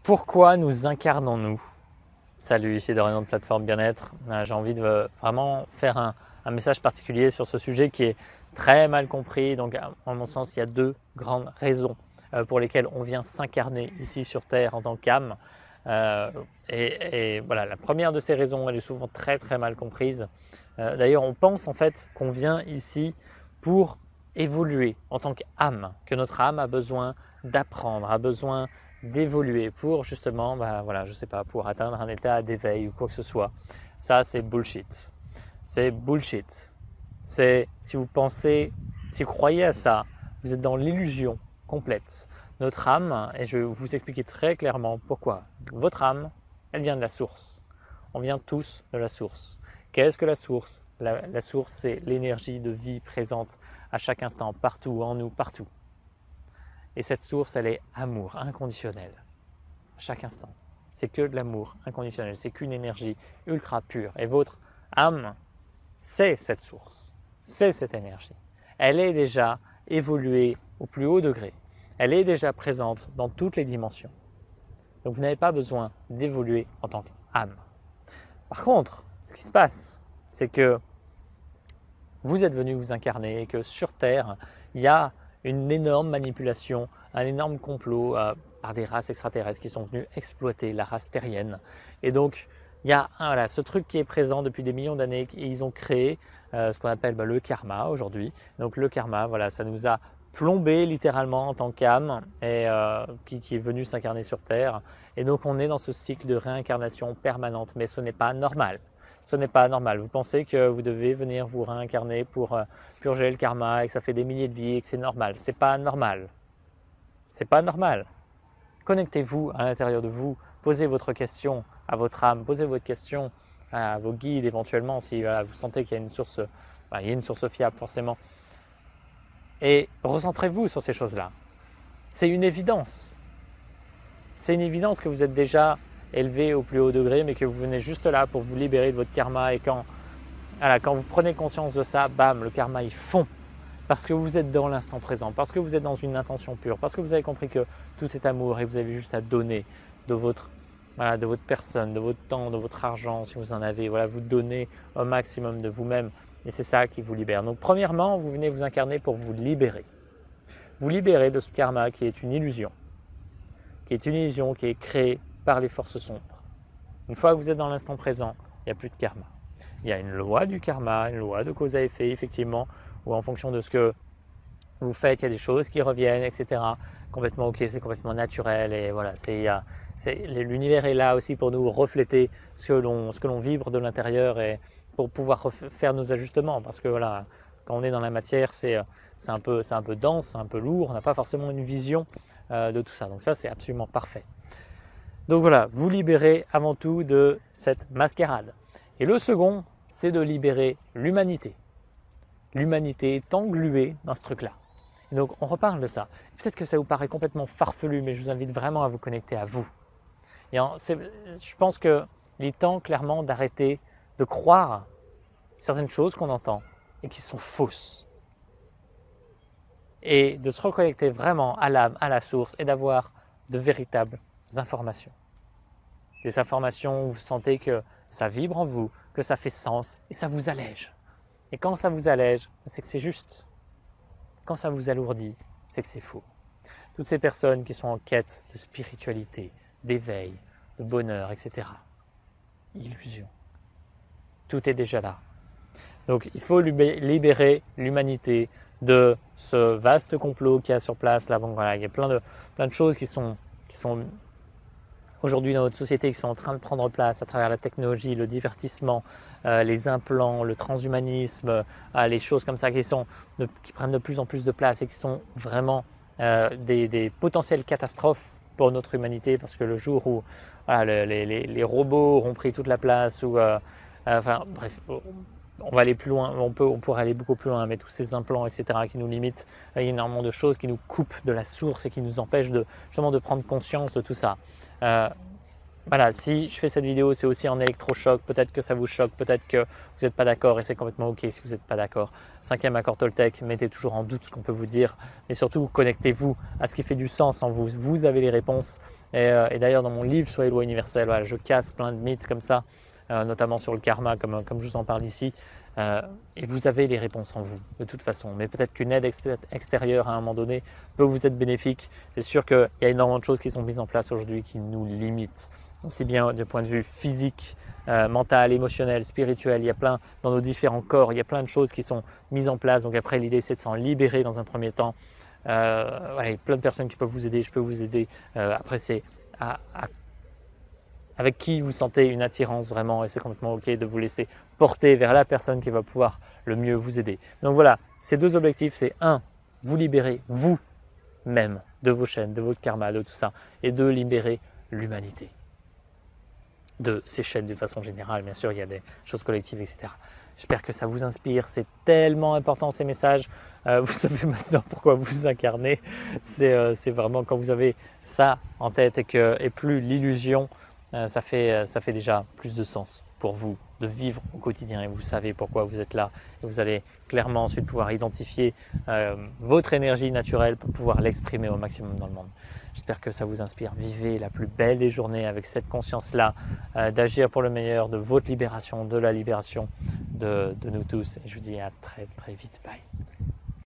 Pourquoi nous incarnons-nous? Salut, ici Dorian de Plateforme Bien-être. J'ai envie de vraiment faire un message particulier sur ce sujet qui est très mal compris. Donc, en mon sens, il y a deux grandes raisons pour lesquelles on vient s'incarner ici sur Terre en tant qu'âme. Et voilà, la première de ces raisons, elle est souvent très mal comprise. D'ailleurs, on pense en fait qu'on vient ici pour évoluer en tant qu'âme, que notre âme a besoin d'apprendre, a besoin d'évoluer pour justement, voilà, je sais pas, pour atteindre un état d'éveil ou quoi que ce soit. Ça, c'est bullshit. C'est bullshit. C'est, si vous pensez, si vous croyez à ça, vous êtes dans l'illusion complète. Notre âme, et je vais vous expliquer très clairement pourquoi. Votre âme, elle vient de la source. On vient tous de la source. Qu'est-ce que la source? La source, c'est l'énergie de vie présente à chaque instant, partout, en nous, partout. Et cette source, elle est amour inconditionnel, à chaque instant. C'est que de l'amour inconditionnel, c'est qu'une énergie ultra pure. Et votre âme, c'est cette source, c'est cette énergie. Elle est déjà évoluée au plus haut degré. Elle est déjà présente dans toutes les dimensions. Donc vous n'avez pas besoin d'évoluer en tant qu'âme. Par contre, ce qui se passe, c'est que vous êtes venu vous incarner et que sur Terre, il y a une énorme manipulation, un énorme complot par des races extraterrestres qui sont venus exploiter la race terrienne. Et donc, il y a voilà, ce truc qui est présent depuis des millions d'années et ils ont créé ce qu'on appelle le karma aujourd'hui. Donc le karma, voilà, ça nous a plombé littéralement en tant qu'âme et qui est venu s'incarner sur Terre. Et donc on est dans ce cycle de réincarnation permanente, mais ce n'est pas normal. Ce n'est pas normal. Vous pensez que vous devez venir vous réincarner pour purger le karma et que ça fait des milliers de vies et que c'est normal. C'est pas normal. C'est pas normal. Connectez-vous à l'intérieur de vous. Posez votre question à votre âme. Posez votre question à vos guides éventuellement si vous sentez qu'il y a une source fiable forcément. Et recentrez-vous sur ces choses-là. C'est une évidence. C'est une évidence que vous êtes déjà élevé au plus haut degré, mais que vous venez juste là pour vous libérer de votre karma. Et quand vous prenez conscience de ça, bam, le karma il fond. Parce que vous êtes dans l'instant présent, parce que vous êtes dans une intention pure, parce que vous avez compris que tout est amour et vous avez juste à donner de votre personne, de votre temps, de votre argent, si vous en avez. Voilà, vous donnez au maximum de vous-même et c'est ça qui vous libère. Donc premièrement, vous venez vous incarner pour vous libérer. Vous libérer de ce karma qui est une illusion, qui est créée par les forces sombres. Une fois que vous êtes dans l'instant présent, il n'y a plus de karma. Il y a une loi du karma, une loi de cause à effet, effectivement, où en fonction de ce que vous faites, il y a des choses qui reviennent, etc. Complètement ok, c'est complètement naturel et voilà, l'univers est là aussi pour nous refléter ce que l'on vibre de l'intérieur et pour pouvoir faire nos ajustements parce que voilà, quand on est dans la matière, c'est un peu dense, c'est un peu lourd, on n'a pas forcément une vision de tout ça. Donc ça, c'est absolument parfait. Donc voilà, vous libérez avant tout de cette mascarade. Et le second, c'est de libérer l'humanité. L'humanité est engluée dans ce truc-là. Et donc on reparle de ça. Peut-être que ça vous paraît complètement farfelu, mais je vous invite vraiment à vous connecter à vous. Et je pense qu'il est temps clairement d'arrêter de croire certaines choses qu'on entend et qui sont fausses. Et de se reconnecter vraiment à l'âme, à la source et d'avoir de véritables informations. Des informations où vous sentez que ça vibre en vous, que ça fait sens et ça vous allège. Et quand ça vous allège, c'est que c'est juste. Quand ça vous alourdit, c'est que c'est faux. Toutes ces personnes qui sont en quête de spiritualité, d'éveil, de bonheur, etc. Illusion. Tout est déjà là. Donc il faut libérer l'humanité de ce vaste complot qu'il y a sur place. Là, bon, voilà, il y a plein de choses qui sont aujourd'hui dans notre société qui sont en train de prendre place à travers la technologie, le divertissement, les implants, le transhumanisme, les choses comme ça qui prennent de plus en plus de place et qui sont vraiment des potentielles catastrophes pour notre humanité parce que le jour où les robots auront pris toute la place ou bref, on va aller plus loin, on pourrait aller beaucoup plus loin, mais tous ces implants, etc., qui nous limitent, il y a énormément de choses qui nous coupent de la source et qui nous empêchent justement de prendre conscience de tout ça. voilà, si je fais cette vidéo, c'est aussi en électrochoc. Peut-être que ça vous choque, peut-être que vous n'êtes pas d'accord et c'est complètement OK si vous n'êtes pas d'accord. Cinquième accord Toltec, mettez toujours en doute ce qu'on peut vous dire. Mais surtout, connectez-vous à ce qui fait du sens en vous. Vous avez les réponses. Et d'ailleurs, dans mon livre sur les lois universelles, voilà, je casse plein de mythes comme ça, notamment sur le karma, comme je vous en parle ici. Et vous avez les réponses en vous, de toute façon. Mais peut-être qu'une aide extérieure à un moment donné peut vous être bénéfique. C'est sûr qu'il y a énormément de choses qui sont mises en place aujourd'hui qui nous limitent. Aussi bien du point de vue physique, mental, émotionnel, spirituel, il y a plein, dans nos différents corps, il y a plein de choses qui sont mises en place. Donc après, l'idée, c'est de s'en libérer dans un premier temps. Voilà, il y a plein de personnes qui peuvent vous aider, je peux vous aider. Après, c'est avec qui vous sentez une attirance vraiment et c'est complètement OK de vous laisser porter vers la personne qui va pouvoir le mieux vous aider. Donc voilà, ces deux objectifs, c'est un, vous libérer vous-même de vos chaînes, de votre karma, de tout ça, et deux, libérer l'humanité de ces chaînes de façon générale. Bien sûr, il y a des choses collectives, etc. J'espère que ça vous inspire. C'est tellement important ces messages. Vous savez maintenant pourquoi vous incarnez. C'est vraiment quand vous avez ça en tête et plus l'illusion, ça fait déjà plus de sens pour vous de vivre au quotidien et vous savez pourquoi vous êtes là. Et vous allez clairement ensuite pouvoir identifier votre énergie naturelle pour pouvoir l'exprimer au maximum dans le monde. J'espère que ça vous inspire. Vivez la plus belle des journées avec cette conscience-là, d'agir pour le meilleur, de votre libération, de la libération de nous tous. Et je vous dis à très très vite. Bye.